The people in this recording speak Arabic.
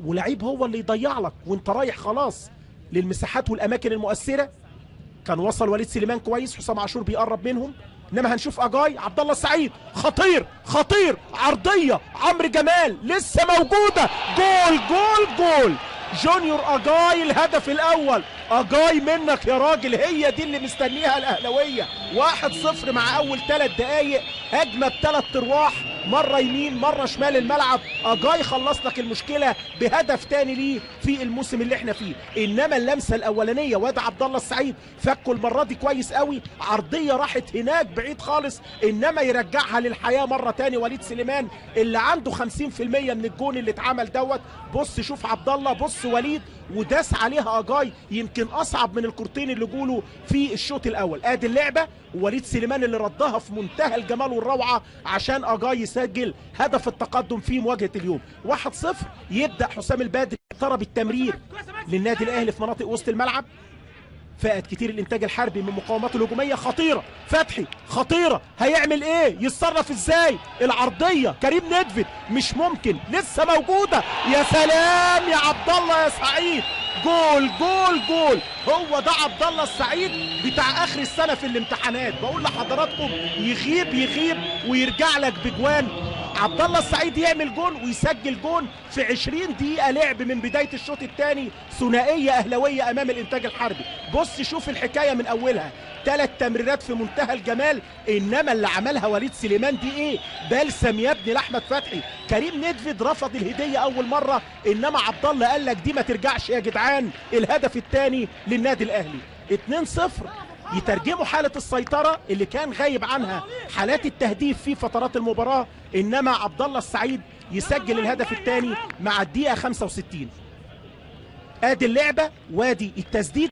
ولعيب هو اللي يضيع لك وانت رايح خلاص للمساحات والاماكن المؤثره. كان وصل وليد سليمان كويس، حسام عاشور بيقرب منهم، انما هنشوف اجاي. عبد الله السعيد خطير خطير، عرضيه عمرو جمال لسه موجوده، جول جول جول. جونيور اجاي الهدف الاول. اجاي منك يا راجل، هي دي اللي مستنيها الاهلاويه. 1-0 مع اول 3 دقايق، هجمه ب3 ارواح، مره يمين مره شمال الملعب. اجاي خلص لك المشكله بهدف تاني ليه في الموسم اللي احنا فيه. انما اللمسه الاولانيه واد عبد الله السعيد فكوا المره دي كويس قوي، عرضيه راحت هناك بعيد خالص، انما يرجعها للحياه مره تاني وليد سليمان اللي عنده 50% من الجون اللي اتعمل دوت. بص شوف عبد الله، بص وليد، وداس عليها اجاي، يمكن اصعب من الكورتين اللي جوله في الشوط الاول. ادي اللعبه، ووليد سليمان اللي ردها في منتهى الجمال والروعه عشان اجاي يسجل هدف التقدم في مواجهه اليوم. 1-0. يبدا حسام البدري اقترب التمرير للنادي الاهلي في مناطق وسط الملعب. فقد كتير الانتاج الحربي من مقاوماته الهجوميه خطيره. فتحي خطيره، هيعمل ايه؟ يتصرف ازاي؟ العرضيه كريم ندفد مش ممكن، لسه موجوده. يا سلام يا عبد الله يا سعيد، جول جول جول. هو ده عبد الله السعيد بتاع اخر السنه في الامتحانات. بقول لحضراتكم يغيب ويرجع لك بجوان. عبد الله السعيد يعمل جون ويسجل جون في 20 دقيقه لعب من بدايه الشوط الثاني. ثنائيه اهلاويه امام الانتاج الحربي. بص شوف الحكايه من اولها، 3 تمريرات في منتهى الجمال، انما اللي عملها وليد سليمان دي ايه؟ بلسم يا ابني لاحمد فتحي. كريم ندفد رفض الهديه اول مره، انما عبد الله قال لك دي ما ترجعش يا جدعان. الهدف الثاني للنادي الاهلي. 2-0. يترجموا حالة السيطرة اللي كان غايب عنها حالات التهديف في فترات المباراة، انما عبد الله السعيد يسجل الهدف الثاني مع الدقيقة 65. ادي اللعبة وادي التسديد.